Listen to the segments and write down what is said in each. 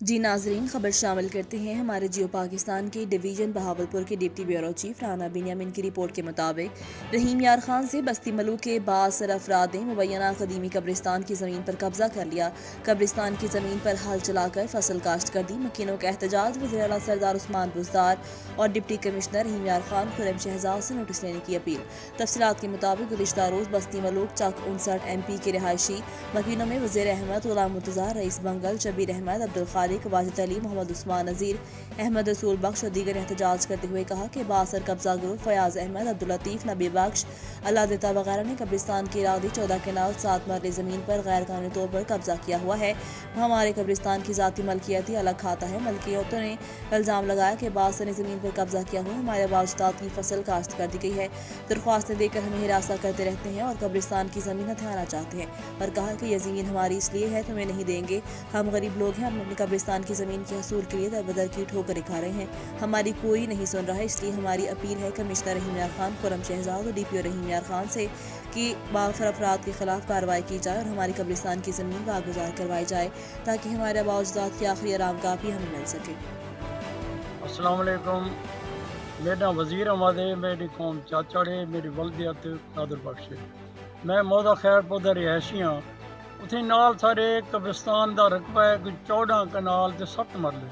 जी नाजरीन, खबर शामिल करते हैं हमारे जियो पाकिस्तान के डिवीजन बहावलपुर के deputy bureau chief Rana Binyamin की रिपोर्ट के मुताबिक रहीम यार खान से बस्ती मलूक के बासर अफराद ने मुबैना कदीमी कब्रिस्तान की ज़मीन पर कब्जा कर लिया। कब्रिस्तान की ज़मीन पर हल चलाकर फसल काश्त कर दी। मकीनों का एहतजाज वज़ीर आला सरदार उस्मान बुज़दार और डिप्टी कमिश्नर रहीम यार खान खुर्रम शहजाद से नोटिस लेने की अपील। तफसीलात के मुताबिक गुज़िश्ता रोज़ बस्ती मलूक चक 59 MP के रिहायशी मकीनों में वज़ीर अहमद गुलाम मुर्तज़ा, रईस बंगल, शबीर अहमद, अब्दुल खालिक, वाजिद अली, मोहम्मद उस्मान नज़ीर, अहमद रसूल बख्श और दीगर एहतजाज करते हुए कहा कि बासर कब्जा ग्रुप फयाज अहमद, अब्दुल लतीफ़, नबी बख्श, अल्लाह देता वगैरह ने कब्रिस्तान की इरादी 14 केनाल 7 मरले ज़मीन पर गैर कानूनी तौर पर कब्जा किया हुआ है। हमारे कब्रिस्तान की ज़ाती मलकियती अलग खाता है। मलकियतों ने इल्ज़ाम लगाया कि बासर ने ज़मीन पर कब्जा किया हुआ हमारे अजदाद की फसल काश्त कर दी गई है। दरख्वास्तें देकर हमें हिरासा करते रहते हैं और कब्रिस्तान की ज़मीन हथियाना चाहते हैं और कहा कि यह ज़मीन हमारी इसलिए है, तुम्हें नहीं देंगे। हम गरीब लोग हैं, हम अपनी कब्रिस्तान की ज़मीन के हसूल के लिए दर बदर की ठोकर खा रहे हैं। हमारी कोई नहीं सुन रहा है, इसलिए हमारी अपील है कमिश्नर रहीम यार खान, खुर्रम शहजाद और DPO रहीम यार खान से कि बासर अफराद के खिलाफ कार्रवाई की जाए और हमारी कब्रिस्तान की ज़मीन वागुजार करवाई जाए ताकि हमारे अजदाद की आखिरी आराम गाह भी हमें मिल सके। अस्सलाम वालेकुम। मेरा वज़ीर अहमद है, मेरी कौम चाचड़ है, मेरी वल्दियत कादर बख्श है। मैं मौदा खैर पौधा रिहायशी हाँ। उत्थे नाल सारे कब्रिस्तान का रकबा है कोई 14 कनाल ते 7 मरले।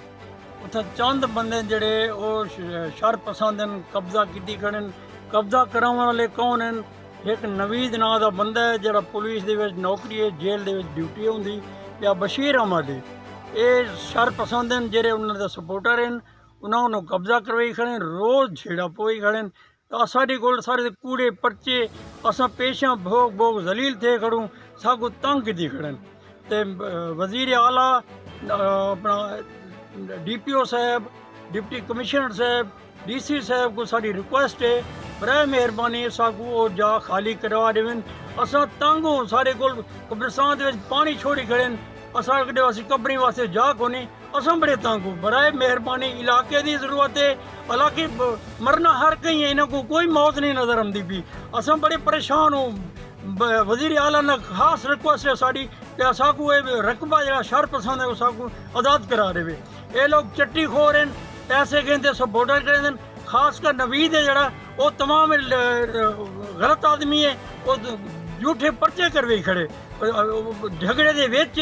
उत्थे चंद बंदे जेड़े वो शर पसंद हैं, कब्जा की खड़े। कब्जा कराने वाले कौन हैं? एक नवीद नां का बंदा है जरा पुलिस दे विच नौकरी है, जेल दे विच ड्यूटी होंदी, या बशीर अहमद है। ये शर पसंद हैं जेड़े उन्होंने दे सपोर्टर हैं। उन्होंने कब्जा करवाई खड़े, रोज़ छेड़ा पोई खड़े। तो साढ़े को सारे कूड़े परचे असा पेशा भोग भोग जलील थे खड़ूँ, सागू तंग की खड़े। तो वज़ीर आला अपना DPO साहब, डिप्टी कमिश्नर साहब, DC साहब को साड़ी रिक्वेस्ट है बराए मेहरबानी सागू और जा खाली करवा देवें। असा तंग हो सारे को कब्रिस्तान के पानी छोड़ी खड़े। असा कबरी वास्ते जा कोनी, असा बड़े तंग हो। बराए मेहरबानी इलाके की जरूरत है, हालांकि मरना हर कहीं है, इन्हों को कोई मौत नहीं नजर आती पी। असा बड़े परेशान हो। वज़ीर आला ने खास रिक्वेस्ट है साड़ी कि साकू रकबा जरा शर पसंद है साकू आज़ाद करा दे। ये लोग चट्टी खोर हैं, पैसे कहते सपोर्टर करें। खासकर नवीद है जरा वो तमाम गलत आदमी है, वो झूठे पर्चे करवे खड़े, झगड़े दे विच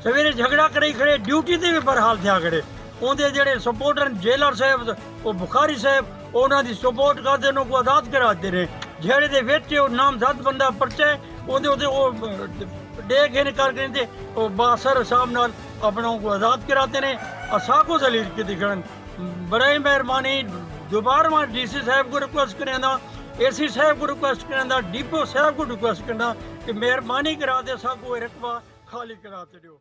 सवेरे झगड़ा करे खड़े, ड्यूटी ते भी बरहाल थिया खड़े। उनके जेड़े सपोर्टर जेलर साहब वो बुखारी साहब उन्होंने सपोर्ट करते उन्होंने को आज़ाद कराते रहे। जेड़े दे विच नामजद बंदा पर्चा है डे घेन करके वो बासर साहब नाल अपनों को आज़ाद कराते हैं। असाको दलील की दिखन बड़े मेहरबानी दोबारा मैं DC साहब को रिक्वेस्ट करें, AC साहब को रिक्वेस्ट करें, DPO साहब को रिक्वेस्ट करना कि मेहरबानी करा दे साको रकबा खाली कराते दो।